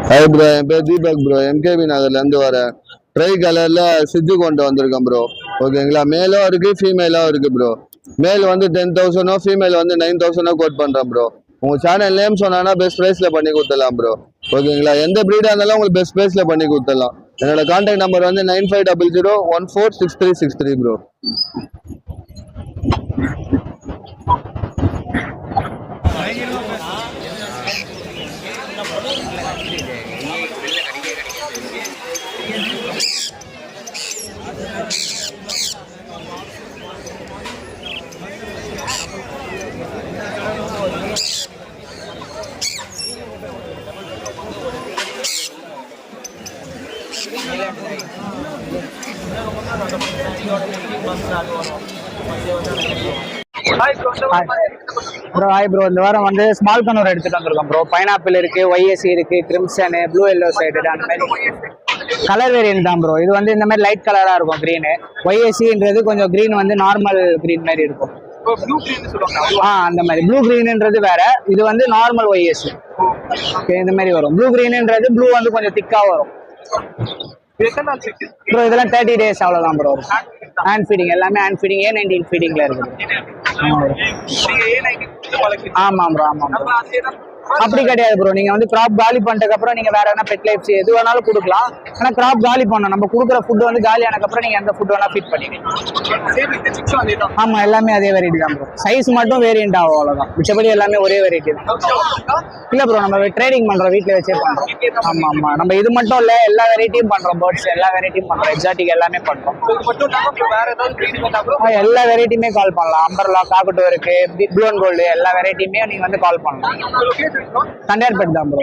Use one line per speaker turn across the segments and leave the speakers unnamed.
Hi bro, என் பேர் Deepak bro. MKB நகர்லேருந்து வரேன். ட்ரை கலரில் சித்து கொண்டு வந்திருக்கேன் ப்ரோ. ஓகேங்களா? மேலும் இருக்குது, ஃபீமேலும் இருக்குது ப்ரோ. மேல் வந்து 10,000, ஃபீமேல் வந்து 9,000 கோட் பண்ணுறேன் ப்ரோ. உங்கள் சேனல் நேம் சொன்னா பெஸ்ட் ப்ரைஸில் பண்ணி கொடுத்துடலாம் ப்ரோ. ஓகேங்களா? எந்த ப்ரீடாக இருந்தாலும் உங்களுக்கு பெஸ்ட் ப்ரைஸில் பண்ணி கொடுத்துடலாம். என்னோட கான்டாக்ட் நம்பர் வந்து 9500146363 ப்ரோ.
ப்ரோ ஹாய் ப்ரோ, இந்த வாரம் வந்து ஸ்மால் கனூர் எடுத்துட்டு வந்திருக்கோம் ப்ரோ. பைனாப்பிள் இருக்கு, ஒய்எஸ்சி இருக்கு, கிரிம்சனு, ப்ளூ எல்லோ சைடு அந்த மாதிரி கலர் வேரியன்ட் தான் ப்ரோ. இது வந்து இந்த மாதிரி லைட் கலரா இருக்கும் கிரீனு. ஒய்எஸ்சின்றது கொஞ்சம் கிரீன் வந்து நார்மல் கிரீன் மாதிரி இருக்கும். அந்த மாதிரி ப்ளூ கிரீன்ன்றது வேற, இது வந்து நார்மல் ஒய்எஸ்சி. இந்த மாதிரி வரும். ப்ளூ கிரீன்ன்றது ப்ளூ வந்து கொஞ்சம் திக்கா வரும் ப்ரோ. இதெல்லாம் 30 days அவ்வளவுதான் ப்ரோ. ஹேண்ட் ஃபீடிங், எல்லாமே ஹேண்ட் ஃபீடிங், A19 ஃபீடிங்ல இருக்குது. ஆமா ப்ரோ, ஆமா ப்ரோ. அப்படி கிடையாது ப்ரோ. நீங்க வந்து கிராப் காலி பண்ணிட்டதுக்கு அப்புறம் நீங்க வேற என்ன பெட் லைஃப்ஸ் எது வேணாலும் கொடுக்கலாம். ஆனா கிராப் காலி பண்ணணும். நம்ம கொடுக்குற ஃபுட் வந்து காலி ஆனதுக்கு அப்புறம் நீங்க எந்த ஃபுட் வேணா ஃபீட் பண்ணிக்கலாம். ஆமா, எல்லாமே அதே வெரைட்டி தான் ப்ரோ. சைஸ் மட்டும் வேரியன்ட் ஆகும், அவ்வளவுதான். மிச்சபடி எல்லாமே ஒரே வெரைட்டி தான். இல்ல ப்ரோ, நம்ம ட்ரேடிங் பண்றோம், வீட்டுல வச்சே பண்றோம். ஆமா ஆமா, நம்ம இது மட்டும் இல்ல, எல்லா வெரைட்டியும் பண்றோம். பேர்ட்ஸ் எல்லா வெரைட்டியும் பண்றோம், எக்ஸாட்டிக் எல்லாமே பண்றோம். எல்லா வெரைட்டியுமே கால் பண்ணலாம். அம்பர்லா, காக்கட்டோ இருக்கு, ப்ளூ அண்ட் கோல்டு, எல்லா வெரைட்டியுமே நீங்க வந்து கால் பண்ணலாம். தண்டையார்பேட் தான் ப்ரோ.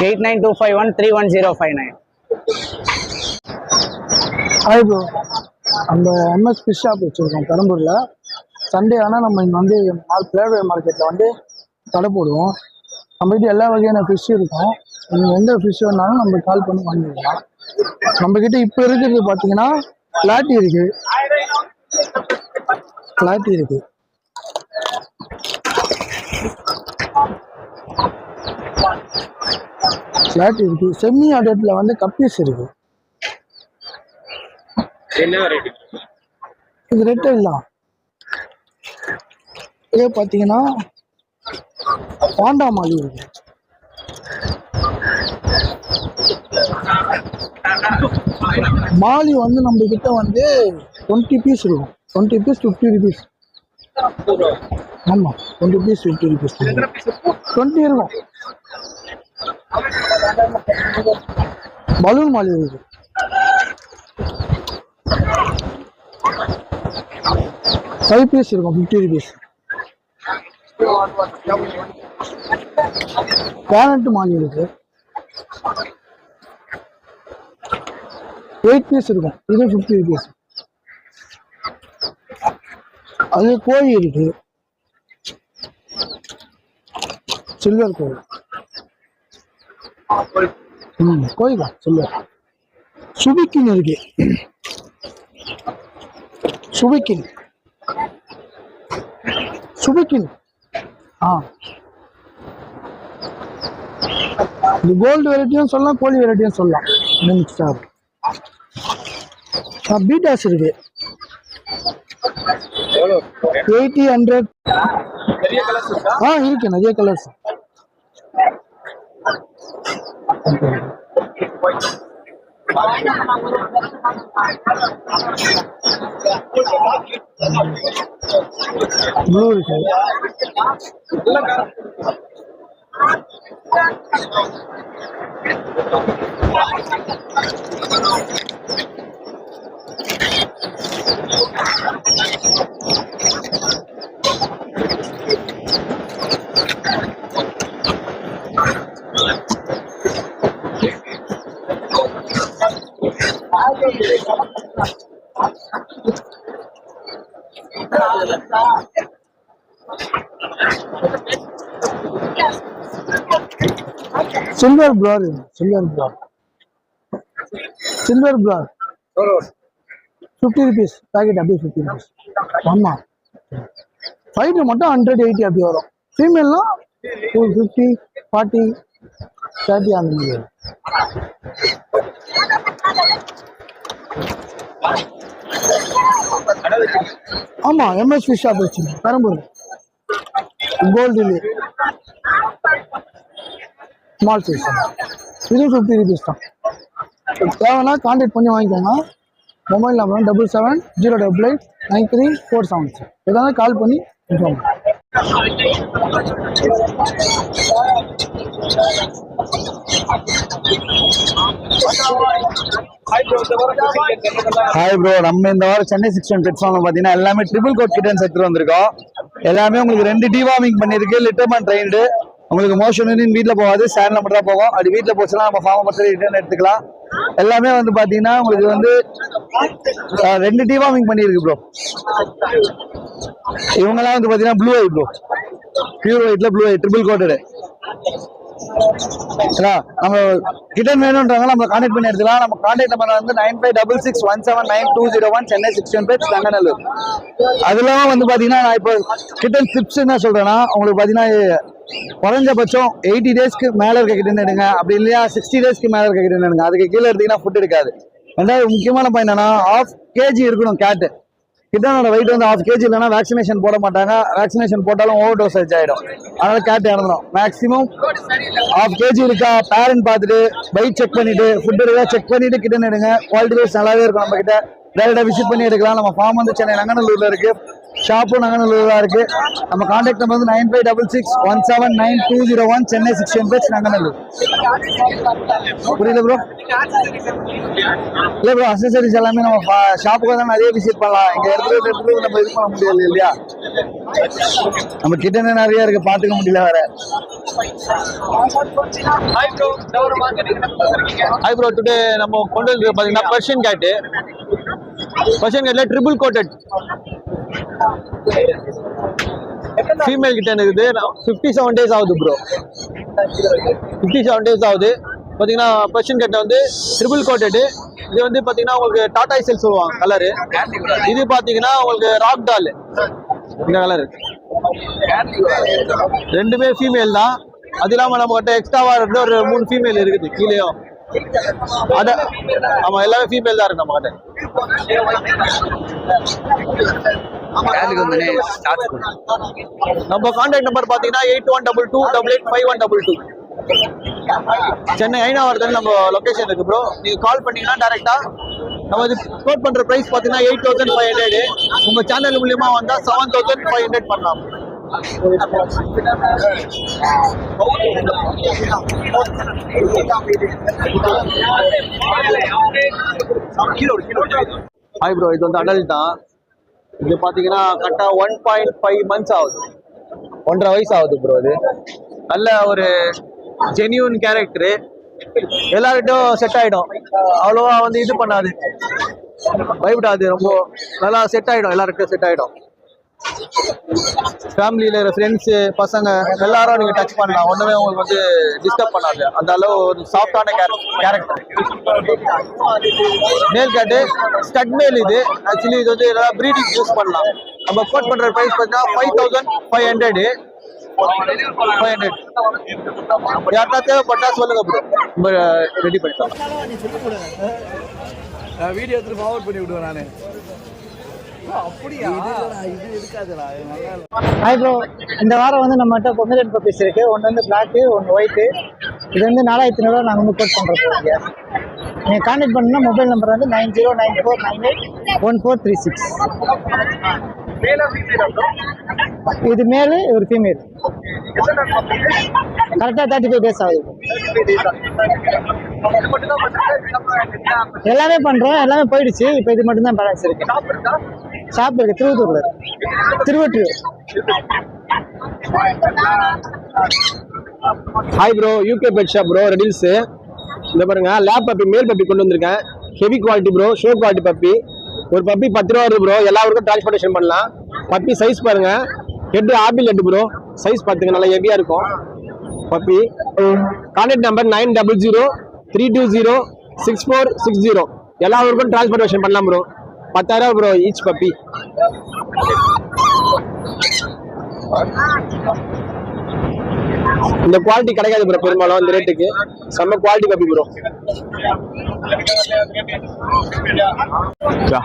8925131059.
ஹாய் ப்ரோ, அந்த எம்எஸ் ஃபிஷ் ஷாப் வச்சுருக்கோம் பெரம்பூரில். சண்டே ஆனால் நம்ம இங்கே வந்து பிளேவே மார்க்கெட்டில் வந்து கடை போடுவோம். நம்மகிட்ட எல்லா வகையான ஃபிஷ் இருக்கும். நீங்கள் எந்த ஃபிஷ் வேணாலும் நம்ம கால் பண்ணி வாங்கிக்கலாம். நம்மக்கிட்ட இப்போ இருக்கிறது பார்த்தீங்கன்னா பிளாட்டி இருக்குது, செமி அடல்ட்ல வந்து கப்பீஸ் இருக்கு. இது ரெட்டைல் தான். இதே பார்த்தீங்கன்னா பாண்டா மாலி இருக்கு. மாலி வந்து நம்ம கிட்ட வந்து 20 பீஸ் இருக்கும். 20 பீஸ் 50 rupees. ஆமாம், 20 பீஸ் 50 rupees. 20 இருக்கும். பலூன் மாலி இருக்கு. ஃபைவ் பீஸ் இருக்கும், 50 rupees. பேரண்ட் மாலி இருக்கு. 8 பீஸ் இருக்கும், இது 50 rupees. அது கோழி இருக்கு, சில்வர் கோழி. கோழிக்கா சில்வர். சுபிக்கின் இருக்கு, சுபிக்கின். இது கோல்டு வெரைட்டியும் சொல்லலாம், கோழி வெரைட்டியும் சொல்லலாம். மிக்ஸ்டார். பீட்டாஸ் இருக்கு, 80, 100. இருக்கு, நிறைய கலர்ஸ். ப்ளூ இருக்கு. Silver broad, silver broad. 50 rupees packet, abhi 50 rupees. Amma. 5 மட்டும் 180 அப்படி வரும். ஃபீமேல்னா 50, 40 30 அந்த மாதிரி வரும். ஆமா எம்எஸ் ஃபிஷ் ஷாப் வச்சிருக்கேன் பெரம்பூர் கோல்டு ஸ்மால் சைஸ் இதுவும் 50 rupees தான். தேவைன்னா கான்டாக்ட் பண்ணி வாங்கிக்கோங்க. மொபைல் நம்பர் 7708889347 எதாவது கால் பண்ணி இன்ஃபார்ம்.
ஹாய் ப்ரோ, நம்ம இந்த வாரம் சென்னை 61 பிளாட்ஃபார்ம்ல பாத்தீங்கன்னா எல்லாமே ட்ரிபிள் கோட் கிட்டன்ஸ் எடுத்துட்டு வந்திருக்கோம். எல்லாமே உங்களுக்கு 2 டிவார்மிங் பண்ணிருக்கு, லிட்டர்மேன் ட்ரைன்டு. உங்களுக்கு மோஷன் வீட்டுல போகாது, சேனல்ல மட்டும் தான் போகும். அப்படி வீட்டுல போச்சுன்னா நம்ம ஃபார்ம் மட்டும் ரிட்டர்ன் எடுத்துக்கலாம். எல்லாமே வந்து பாத்தீங்கன்னா உங்களுக்கு வந்து 2 டிவார்மிங் பண்ணிருக்கு ப்ரோ. இவங்கெல்லாம் வந்து பாத்தீங்கன்னா ப்ளூ ஐ ப்ரோ, பியூர் ஒயிட்ல ப்ளூ ஐ ட்ரிபிள் கோட்டடு. நம்ம கிட்டன் வேணும்ன்றாங்க, நம்ம கான்டாக்ட் பண்ணி எடுத்துக்கலாம். நம்ம கான்டாக்ட் நம்பர் வந்து 9566179201 சென்னை 61 தங்கநல்லூர். அதெல்லாம் வந்து பாத்தீங்கன்னா நான் இப்போ கிட்டன் டிப்ஸ் என்ன சொல்றேன்னா, உங்களுக்கு பாத்தீங்கன்னா குறைஞ்சபட்சம் 80 டேஸ்க்கு மேல இருக்க கிட்டன் எடுங்க. அப்படி இல்லையா 60 டேஸ்க்கு மேல இருக்க கிட்டன் எடுங்க. அதுக்கு கீழே எடுத்தீங்கன்னா ஃபுட் இருக்காது. ரெண்டாவது முக்கியமான பாயிண்ட் என்னன்னா, 1/2 kg இருக்கணும் கேட்டு. கிட்டனோட வெயிட் வந்து 1/2 kg இல்லைன்னா வேக்சினேஷன் போட மாட்டாங்க. வேக்சினேஷன் போட்டாலும் ஓவர் டோசேஜ் ஆயிடும். அதனால கேட் இறந்துடும். மேக்ஸிமம் 1/2 kg இருக்கா பேரண்ட் பார்த்துட்டு வெயிட் செக் பண்ணிட்டு ஃபுட் இருக்கா செக் பண்ணிட்டு கிட்டன் எடுங்க. குவாலிட்டி வைஸ் நல்லாவே இருக்கும். நம்ம கிட்ட டேரக்டா விசிட் பண்ணி எடுக்கலாம். நம்ம ஃபார்ம் வந்து சென்னை நங்கநல்லூர்ல இருக்கு, ஷாப்பும் நங்கநல்லூர்ல இருக்கு. நம்ம கான்டாக்ட் நம்பர் வந்து 9566179201 சென்னை 61 நங்கநல்லூர். புரியல ப்ரோ? இல்ல ப்ரோ, அக்சசரிஸ் எல்லாமே நம்ம ஷாப்புக்கு தான் நிறைய விசிட் பண்ணலாம். இங்க இடத்துல நம்ம இது பண்ண முடியாது இல்லையா, நம்ம கிட்ட நிறைய இருக்கு, பாத்துக்க முடியல வேற.
ஹாய் ப்ரோ, டுடே நம்ம கொண்டு வந்து பாத்தீங்கன்னா பர்ஷியன் கேட்டு. பர்ஷியன் கேட்ல ட்ரிபிள் கோட்டட் ஃபீமேல் கிட்ட இருக்குது. 57 days ஆகுது ப்ரோ, 57 days ஆகுது. பாத்தீங்கன்னா பர்ஷியன் கேட்ட வந்து ட்ரிபிள் கோட்டட். இது வந்து பாத்தீங்கன்னா உங்களுக்கு டாடா ஐசல் சொல்லுவாங்க கலரு. இது பாத்தீங்கன்னா உங்களுக்கு ராக் டால், இந்த கலரு. ரெண்டுமே ஃபீமேல் தான். அது இல்லாம நம்ம கிட்ட எக்ஸ்ட்ராவா இருந்து ஒரு 3 ஃபீமேல் இருக்குது கீழேயும். அத ஆமா, எல்லாமே ஃபீமேல் தான் இருக்கு நம்ம கிட்ட. நம்ம கான்டாக்ட் நம்பர் பாத்தீங்கன்னா 8122885122 சென்னை ஐநாவரத்தில் நம்ம லொகேஷன் இருக்கு ப்ரோ. நீங்க கால் பண்ணீங்கன்னா டைரக்டா நம்ம இது கோட் பண்ற பிரைஸ் பாத்தீங்கன்னா 8500. உங்க சேனல் மூலியமா வந்தா 7500 பண்ணலாம். ஹாய் ப்ரோ, இது வந்து அடல்ட் தான். இது பாத்தீங்கன்னா கரெக்டா 1.5 months ஆகுது, 1.5 வயசு ஆகுது ப்ரோ. இது நல்ல ஒரு ஜென்யூன் கேரக்டரு, எல்லார்கிட்டும் செட் ஆயிடும். அவ்வளோவா வந்து இது பண்ணாது, பயப்படாது, ரொம்ப நல்லா செட் ஆயிடும், எல்லார்கிட்டும் செட் ஆயிடும். ஃபேமிலியில இருக்கிற ஃப்ரெண்ட்ஸு பசங்க எல்லாரும் நீங்க டச் பண்ணலாம், ஒண்ணுமே உங்களுக்கு வந்து டிஸ்டர்ப் பண்ணாது. அந்த அளவு ஒரு சாஃப்டான கேரக்டர். மேல் கேட்டு ஸ்டட் மேல். இது ஆக்சுவலி இது வந்து ப்ரீடிங் யூஸ் பண்ணலாம். நம்ம கோட் பண்ற பிரைஸ் பார்த்தீங்கன்னா 5500. யாருக்கா தேவைப்பட்டா சொல்லுங்க ப்ரோ, நம்ம ரெடி பண்ணிக்கலாம்.
வீடியோ எடுத்து ஃபார்வர்ட் பண்ணி விடுவேன் நானு. அப்படியா? இது இருக்காதுடா.
ஹாய் ப்ரோ, இந்த வாரம் வந்து நம்மகிட்ட பொம்மரேன் பப்பீஸ் இருக்கு. ஒன்று வந்து பிளாக்கு, ஒன்று ஒயிட்டு. இது வந்து 4500 நாங்கள் வந்து கோட் பண்ணுறோம். நீங்கள் கான்டாக்ட் பண்ணணும்னா மொபைல் நம்பர் வந்து 9094981436. இது மேலு, ஒரு ஃபீமேல். கரெக்டாக 35 days ஆகுது. எல்லாமே பண்ணுறோம், எல்லாமே போயிடுச்சு. இப்போ இது மட்டும்தான் பேலன்ஸ் இருக்கு. ஷாப் இருக்கு திருவத்தூர்ல, Thiruvottiyur.
Hi bro, UK pet shop bro, Redhills. இந்த பாருங்க, லேப் பப்பி, மேல் பப்பி கொண்டு வந்திருக்கேன். Heavy quality bro, show quality puppy. ஒரு பப்பி 10 ரூபா வருது ப்ரோ. எல்லா ஊருக்கும் டிரான்ஸ்போர்டேஷன் பண்ணலாம். பப்பி சைஸ் பாருங்க, head apple head bro. Size பார்த்துங்க, நல்லா ஹெவியா இருக்கும் பப்பி. Contact number 9003206460. எல்லா ஊருக்கும் டிரான்ஸ்போர்டேஷன் பண்ணலாம் ப்ரோ. 10,000 bro each puppy. இந்த குவாலிட்டி கிடைக்காது ப்ரோ பெரும்பாலும் இந்த ரேட்டுக்கு. செம்ம quality puppy bro.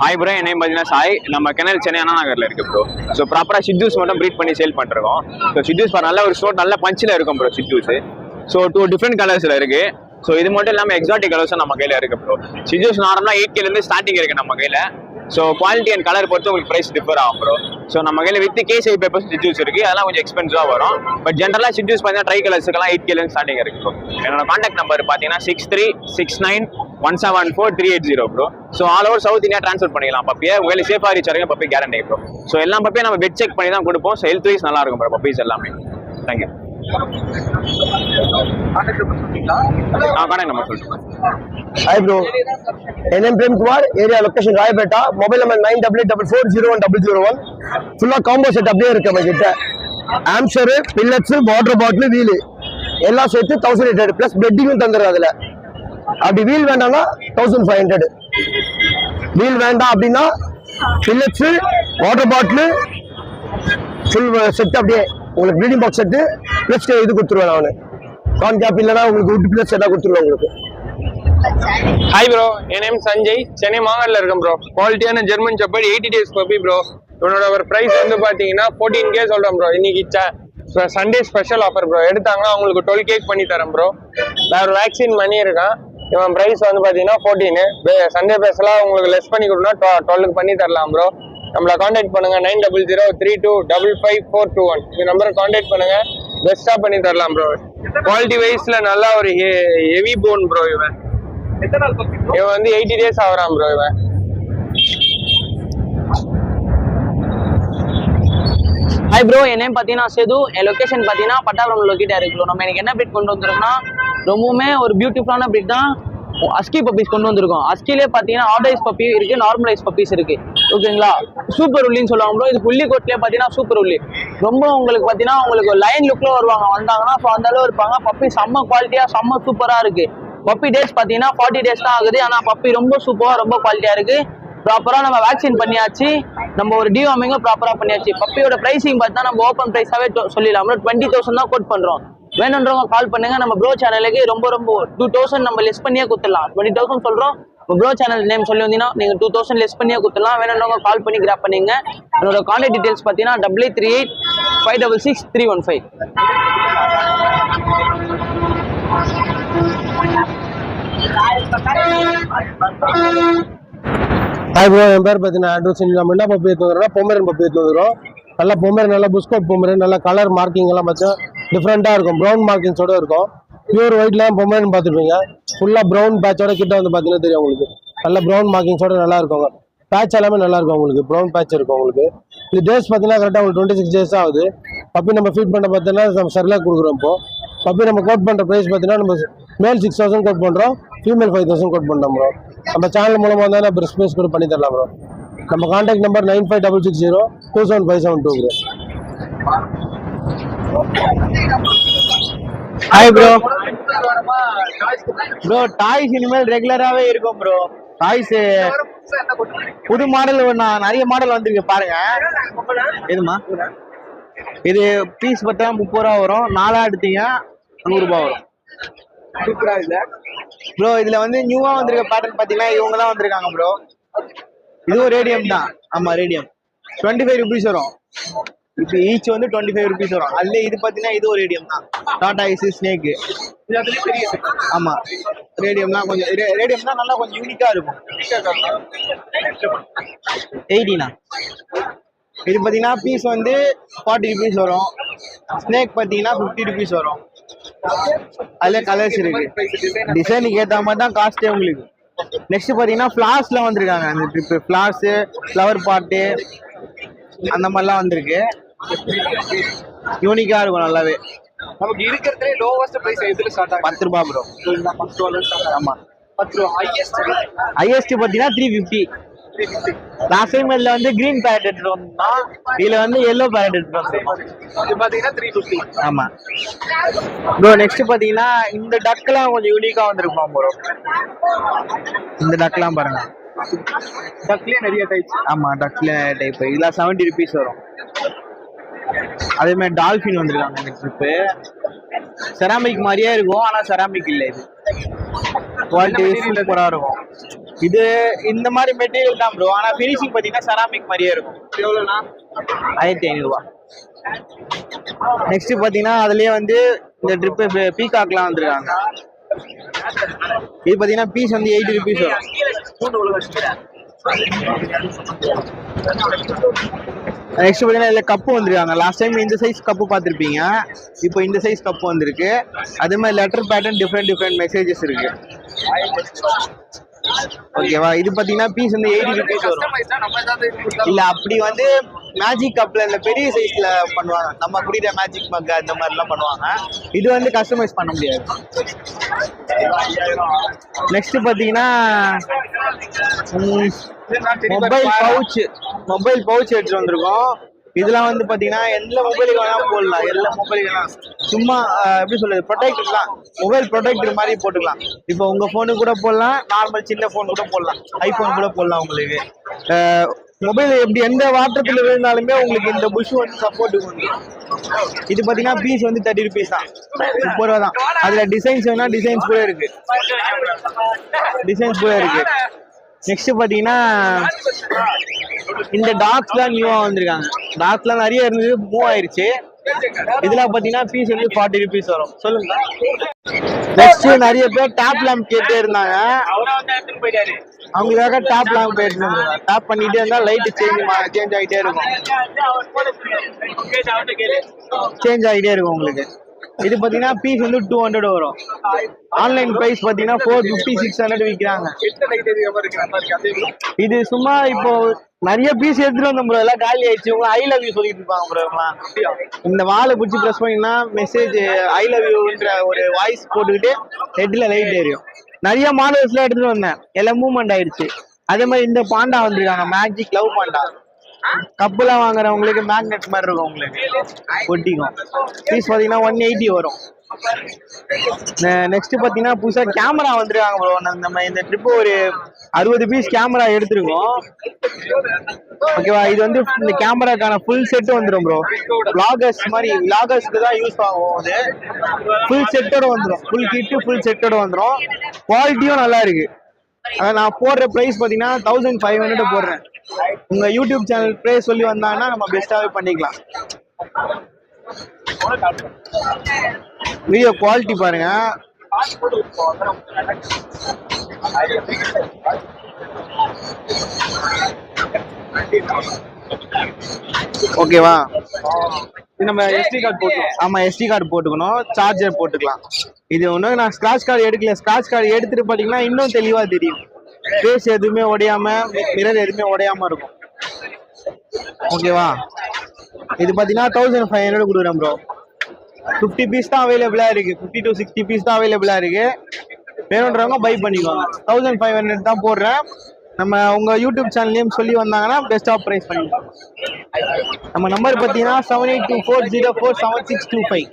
Hi bro, என் நேம் பார்த்தீங்கன்னா சாய். நம்ம கெனல் சென்னை அண்ணா நகர்ல இருக்கு ப்ரோ. ஸோ ப்ராப்பராக ஷிட்ஜூஸ் மட்டும் ப்ரீட் பண்ணி சேல் பண்ணிருக்கோம். ஸோ ஷிட்ஜூஸ் நல்ல ஒரு ஷோட் நல்ல பஞ்சில் இருக்கும் ப்ரோ ஷிட்ஜூஸ். ஸோ 2 டிஃப்ரெண்ட் கலர்ஸ்ல இருக்கு. ஸோ இது மட்டும் இல்லாமல் எக்ஸாட்டிக் கலர்ஸும் நம்ம கையில் இருக்கு ப்ரோ. ஷிட்ஜூஸ் நார்மலாக 8K ஸ்டார்டிங் இருக்கு நம்ம கையில். ஸோ குவாலிட்டி அண்ட் கலர் பொறுத்து உங்களுக்கு ப்ரைஸ் டிஃபர் ஆகும் ப்ரோ. ஸோ நம்ம கையில் வித் கேஸ் பேப்பர்ஸ் ஷிட்ஜூஸ் இருக்கு. அதெல்லாம் கொஞ்சம் எக்ஸ்பென்சிவாக வரும். பட் ஜென்ரலாக ஷிட்ஜூஸ் பார்த்தீங்கன்னா ட்ரை கலர்ஸ்க்குலாம் 8K ஸ்டார்டிங் இருக்கு ப்ரோ. என்னோட கான்டாக்ட் நம்பர் பார்த்தீங்கன்னா 6369174380 bro. So all over south India transfer பண்ணிக்கலாம் பப்பியை. உங்களுக்கு சேஃபாக ரீச் ஆகிற பப்பி கேரண்டி ப்ரோ. ஸோ எல்லா பப்பியும் நம்ம பெட் செக் பண்ணி தான் கொடுப்போம். ஸோ ஹெல்த் வைஸ் நல்லா இருக்கும் ப்ரோ பப்பீஸ் எல்லாமே. தேங்க்யூ. கான்டாக்ட் நம்பர் சொல்லுங்கள்.
ஹாய் ப்ரோ, என் name Prem Kumar. Area location Royapettah. Mobile number 9884401001. ஃபுல்லா காம்போ செட் அப்படியே இருக்கு நம்ம கிட்ட. ஆம்ஷரு, பில்லட்ஸ், வாட்டர் பாட்டில், வீலு எல்லாம் சேர்த்து 1800 பிளஸ் பெட்டிங்கும் தந்துடும். அதுல அப்படி வீல் வேண்டாம்னா 1500. வீல் வேண்டாம் அப்படின்னா பில்லட்ஸ், வாட்டர் பாட்டில் ஃபுல் செட் அப்படியே உங்களுக்கு ப்ரீடிங் பாக்ஸ் செட்டு பிளஸ் இது கொடுத்துருவேன். நான் கான் கேப் இல்லைன்னா உங்களுக்கு உட் பிளஸ் செட்டாக கொடுத்துருவேன் உங்களுக்கு.
ஹாய் ப்ரோ, என் நேம் சஞ்சய். சென்னை மாங்கல்ல இருக்கேன் ப்ரோ. குவாலிட்டியான German shepherd 80 days puppy bro. இவனோட ஒரு ப்ரைஸ் வந்து பார்த்தீங்கன்னா 14K சொல்கிறேன் ப்ரோ. இன்னைக்கு சண்டே ஸ்பெஷல் ஆஃபர் ப்ரோ. எடுத்தாங்கன்னா அவங்களுக்கு 12K பண்ணி தரேன் ப்ரோ. நான் ஒரு வேக்சின் பண்ணியிருக்கேன். இவன் ப்ரைஸ் வந்து பார்த்தீங்கன்னா 14. சண்டே ஸ்பெஷலாக உங்களுக்கு லெஸ் பண்ணி கொடுனா 12க்கு பண்ணி தரலாம் ப்ரோ. நம்மளை காண்டாக்ட் பண்ணுங்க 9003255421. இந்த நம்பரை காண்டாக்ட் பண்ணுங்க. பெஸ்ட்டாக பண்ணி தரலாம் ப்ரோ. குவாலிட்டி வைஸ்ல நல்லா ஒரு ஹெவி போன் ப்ரோ. இவன் வந்து 80 days ஆகிறான் ப்ரோ. இவன்
ஹாய் ப்ரோ, என் நேம் பார்த்தீங்கன்னா சேது. என் லொக்கேஷன் பார்த்தீங்கன்னா பட்டாளம் லொக்கேட்டாக இருக்கு ப்ரோ. நம்ம எனக்கு என்ன பிரீட் கொண்டு வந்துருக்கோம்னா ரொம்பவுமே ஒரு பியூட்டிஃபுல்லான பிரீட் தான். அஸ்கி பப்பீஸ் கொண்டு வந்திருக்கோம். அஸ்கிலே பார்த்தீங்கன்னா ஆர்டரைஸ் பப்பி இருக்கு, நார்மலைஸ் பப்பீஸ் இருக்கு. ஓகேங்களா, சூப்பர் உள்ளின்னு சொல்லுவாங்க ப்ரோ. இது புள்ளி கோட்லேயே பார்த்தீங்கன்னா சூப்பர் உள்ளி. ரொம்ப உங்களுக்கு பார்த்தீங்கன்னா உங்களுக்கு லைன் லுக்ல வருவாங்க. வந்தாங்கன்னா ஸோ அந்த அளவு இருப்பாங்க. பப்பி செம்ம குவாலிட்டியா செம்ம சூப்பரா இருக்கு. பப்பி டேஸ் பார்த்தீங்கன்னா 40 days தான் ஆகுது. ஆனால் பப்பி ரொம்ப சூப்பராக ரொம்ப குவாலிட்டியா இருக்கு. ப்ராப்பரா நம்ம வேக்சின் பண்ணியாச்சு. நம்ம ஒரு டிவார்மிங்கும் ப்ராப்பரா பண்ணியாச்சு. பப்பியோட பிரைசிங் பார்த்தா நம்ம ஓப்பன் பிரைஸாவே சொல்லிடலாம். 20,000 தான் கோட் பண்றோம். வேணுன்றவங்க கால் பண்ணுங்க. நம்ம ப்ரோ சேனலுக்கு ரொம்ப 2000 நம்ம லெஸ் பண்ணியே கொடுத்துடலாம். 20,000 சொல்றோம். ப்ரோ சேனல் நேம் சொல்லி வந்தீங்கன்னா நீங்க 2000 லெஸ் பண்ணியே கொடுத்துடலாம். வேணுன்றவங்க கால் பண்ணி கிராப் பண்ணீங்க. என்னோட கான்டாக்ட் டீடைல்ஸ் பார்த்தீங்கன்னா 8838566315.
ஹாய் ப்ரோ, என் பேர் பார்த்தீங்கன்னா ஆண்ட்ரூஸ். நம்ம என்ன பப்பி எடுத்து வந்துடுறோம், பொம்மரன் பப்பி எடுத்து வந்துடும். நல்லா பொம்மரன், நல்லா புஸ்கோட் பொம்மரன், நல்லா கலர் மார்க்கிங் எல்லாம் பார்த்தா டிஃப்ரெண்ட்டாக இருக்கும். ப்ரௌன் மார்க்கிங்ஸோட இருக்கும். பியூர் ஒயிட்லாம் பொம்மரன் பார்த்துருப்பீங்க. ஃபுல்லாக ப்ரௌன் பேட்சோட கிட்ட வந்து பார்த்தீங்கன்னா தெரியும் உங்களுக்கு. நல்ல ப்ரௌன் மார்க்கிங்ஸோட நல்லா இருக்கும். பேட்ச் எல்லாமே நல்லா இருக்கும் உங்களுக்கு. ப்ரௌன் பேட்ச் இருக்கும் உங்களுக்கு. இது டேஸ் பார்த்தீங்கன்னா கரெக்டாக உங்களுக்கு 26 days ஆகுது. பப்பி நம்ம ஃபீட் பண்ண பார்த்தீங்கன்னா நம்ம சரியாக கொடுக்குறோம். இப்போ பப்பி நம்ம கோட் பண்ணுற ப்ரைஸ் பார்த்தீங்கன்னா நம்ம மேல் 6,000 கோட் பண்ணுறோம், ஃபீமேல் 5,000 கோட் பண்ணுறோம் ப்ரோ. நம்ம சேனல் மூலமாக தான் நம்ம ஸ்பேஸ் கூட பண்ணி தரலாம் ப்ரோ. நம்ம contact number 9566027572 bro.
Hi bro. Bro toys இனிமேல் ரெகுலராகவே இருக்கும் ப்ரோ. டாய்ஸ் புது மாடல் நிறைய மாடல் வந்திருக்கு பாருங்க. எதுமா இது பீஸ் பார்த்தா 30 ரூபா வரும். 4 எடுத்தீங்க 100 ரூபாய் வரும். ப்ரோ இதுல வந்து நியூவா வந்திருக்க பேட்டர்ன் பாத்தீங்கன்னா இவங்க தான் வந்திருக்காங்க ப்ரோ. இதுவும் ரேடியம் தான். ஆமா ரேடியம் 25 rupees வரும். இப்போ ஈச் வந்து 25 rupees வரும். அதுல இது பாத்தீங்கன்னா இது ஒரு ரேடியம் தான். டாடா ஐஸ் ஸ்னேக். ஆமா ரேடியம் தான். கொஞ்சம் ரேடியம் தான் நல்லா கொஞ்சம் யூனிக்கா இருக்கும். 80 இது பாத்தீங்கன்னா பீஸ் வந்து 40 rupees வரும். ஸ்னேக் பாத்தீங்கன்னா 50 rupees வரும். அதுல கலர்ஸ் இருக்கு. டிசைனுக்கு ஏற்ற மாதிரி தான் காஸ்டே உங்களுக்கு. நெக்ஸ்ட் பாத்தீங்கன்னா ஃபிளார்ஸ்ல வந்திருக்காங்க. அந்த ட்ரிப் ஃபிளார்ஸ், ஃப்ளவர் பாட்டு அந்த மாதிரிலாம் வந்திருக்கு. யூனிக்கா இருக்கும் நல்லாவே.
நமக்கு இருக்கிறதுலே லோவஸ்ட் பிரைஸ் எதுல ஸ்டார்ட் ஆகும்?
10 ரூபாய் ப்ரோ.
10 ரூபாயில ஸ்டார்ட் ஆகும்.
ஆமா
10 ரூபாய்.
ஹையஸ்ட் பாத்தீங்கன்னா 350. லாஸ்ட் டைம் இதுல வந்து கிரீன் பேரட் எடுத்துட்டு வந்தோம். இதுல வந்து எல்லோ பேரட் எடுத்துட்டு வந்தோம்.
இது பாத்தீங்கன்னா 350.
ஆமா ப்ரோ. நெக்ஸ்ட் பாத்தீங்கன்னா இந்த டக்லாம் கொஞ்சம் யூனிக்கா வந்திருக்கும் ப்ரோ. இந்த டக்லாம் பாருங்க.
டக்லயே நிறைய டைப்ஸ்.
ஆமா டக்ல டைப். இதெல்லாம் 70 rupees வரும். அதே மாதிரி டால்ஃபின் வந்திருக்காங்க இந்த ட்ரிப்பு. செராமிக் மாதிரியே இருக்கும், ஆனா செராமிக் இல்லை. இது குவாலிட்டி சூப்பரா இருக்கும். இது இந்த மாதிரி மெட்டீரியல் தான் ப்ரோ, ஆனா ஃபினிஷிங் பாத்தீங்கன்னா செராமிக் மாதிரியே இருக்கும்.
எவ்வளோண்ணா?
1500 ரூபா. நெக்ஸ்ட் பாத்தீங்கன்னா அதுலயே வந்து இந்த ட்ரிப் பீகாக்லாம் வந்துருக்காங்க. இது பாத்தீங்கன்னா பீஸ் வந்து 80 ருபீஸ் வரும். நெக்ஸ்ட் பார்த்தீங்கன்னா இதில் கப்பு வந்துருக்காங்க. லாஸ்ட் டைம் இந்த சைஸ் கப்பு பார்த்துருப்பீங்க, இப்போ இந்த சைஸ் கப்பு வந்திருக்கு. அதே மாதிரி லெட்டர் பேட்டர்ன் டிஃப்ரெண்ட் மெசேஜஸ் இருக்கு. ஓகேவா? இது பார்த்தீங்கன்னா பீஸ் வந்து 80 ருபீஸ் வரும். இல்லை அப்படி வந்து மேஜிக் கப்பில் இந்த பெரிய சைஸில் பண்ணுவாங்க, நம்ம குடிக்கிற மேஜிக் மக் அந்த மாதிரிலாம் பண்ணுவாங்க. இது வந்து கஸ்டமைஸ் பண்ண முடியாது. நெக்ஸ்ட் பார்த்தீங்கன்னா மொபைல் பவுச் எடுத்துட்டு வந்திருக்கோம். இதெல்லாம் வந்து பாத்தீங்கன்னா எந்த மொபைலுக்கு வேணாலும் போடலாம், எல்லா மொபைலுக்கு சும்மா எப்படி சொல்றது, ப்ரொடெக்டர் தான், மொபைல் ப்ரொடெக்டர் மாதிரி போட்டுக்கலாம். இப்போ உங்க போனு கூட போடலாம், நார்மல் சின்ன போன் கூட போடலாம், ஐபோன் கூட போடலாம். உங்களுக்கு மொபைல் எப்படி எந்த வாட்டத்துல இருந்தாலுமே உங்களுக்கு இந்த புஷ் வந்து சப்போர்ட் பண்ணும். இது பாத்தீங்கன்னா பீஸ் வந்து 30 ருபீஸ் தான், 30 ரூபா தான். அதுல டிசைன்ஸ் வேணா டிசைன்ஸ் கூட இருக்கு. நெக்ஸ்ட் பாத்தீங்கன்னா இந்த டாக்ஸ்லாம் நியூவா வந்திருக்காங்க. டாக்ஸ்லாம் நிறைய இருந்தது, மூவ் ஆயிருச்சு. இதெல்லாம் பாத்தீங்கன்னா பீஸ் வந்து 40 ருபீஸ் வரும். சொல்லுங்க. நெக்ஸ்ட் நிறைய பேர் டாப் லேம்ப் கேட்டே இருந்தாங்க, அவங்களுக்காக டாப் லேம்ப் எடுத்துருந்தாங்க. டாப் பண்ணிட்டே இருந்தா லைட் சேஞ்ச் ஆகிட்டே இருக்கும் உங்களுக்கு. இது பாத்தீங்கன்னா பீஸ் வந்து 200 வரும். ஆன்லைன் பிரைஸ் பாத்தீங்கன்னா 450-600 விற்கிறாங்க. இது சும்மா இப்போ நிறைய பீஸ் எடுத்துட்டு வந்தோம் ப்ரோ, எல்லாம் காலி ஆயிடுச்சு. உங்க ஐ லவ் யூ சொல்லிட்டு இருப்பாங்க ப்ரோ. இந்த வாழை பிடிச்சி ப்ரெஸ் பண்ணினா மெசேஜ் ஐ லவ் யூன்ற ஒரு வாய்ஸ் போட்டுக்கிட்டு ஹெட்ல லைட் ஏறியும். நிறைய மாடல்ஸ்லாம் எடுத்துட்டு வந்தேன், எல்லாம் மூவ்மெண்ட் ஆயிடுச்சு. அதே மாதிரி இந்த பாண்டா வந்திருக்காங்க, மேஜிக் லவ் பாண்டா. கப்புலாம் வாங்குறவங்களுக்கு மேக்னெட் மாதிரி இருக்கும், உங்களுக்கு ஒட்டிக்கும். பீஸ் பாத்தீங்கன்னா 180 வரும். நெக்ஸ்ட் பாத்தீங்கன்னா புதுசா கேமரா வந்துருக்காங்க ப்ரோ. நம்ம இந்த ட்ரிப் ஒரு 60 பீஸ் கேமரா எடுத்திருக்கோம். ஓகேவா? இது வந்து இந்த கேமராக்கான ஃபுல் செட் வந்துடும் ப்ரோ. விளாகர்ஸ்க்கு தான் யூஸ் ஆகும். அது ஃபுல் செட்டோட வந்துடும், ஃபுல் கிட்டு ஃபுல் செட்டோட வந்துடும். குவாலிட்டியும் நல்லா இருக்கு. அதான் நான் போடுற ப்ரைஸ் பாத்தீங்கன்னா 1500 போடுறேன். உங்க யூடியூப் சேனல் ப்ரைஸ் சொல்லி வந்தாங்கன்னா நம்ம பெஸ்டாவே பண்ணிக்கலாம். வீடியோ குவாலிட்டி பாருங்க. ஓகேவா?
நம்ம SD கார்டு போட்டுக்கணும்.
ஆமா, SD கார்டு போட்டுக்கணும், சார்ஜர் போட்டுக்கலாம். இது ஒண்ணு நான் ஸ்கிராட்ச் கார்டு எடுக்கல. ஸ்கிராட்ச் கார்டு எடுத்துட்டு பாத்தீங்கன்னா இன்னும் தெளிவா தெரியும். ஃபேஸ் எதுவுமே உடையாம, மிரர் எதுவுமே உடையாம இருக்கும். ஓகேவா? இது பாத்தீங்கன்னா 1500 கொடுக்குறேன் ப்ரோ. 50 பீஸ் தான் அவைலபிளா இருக்கு, 50 to 60 பீஸ் தான் அவைலபிளா இருக்கு. வேணுன்றவங்க பை பண்ணிக்குவாங்க. 1500 தான் போடுறேன். நம்ம உங்க யூடியூப் சேனல் நேம் சொல்லி வந்தாங்கன்னா பெஸ்ட் ஆஃப் பிரைஸ் பண்ணிக்கலாம். நம்ம நம்பர் பாத்தீங்கன்னா 7824047625.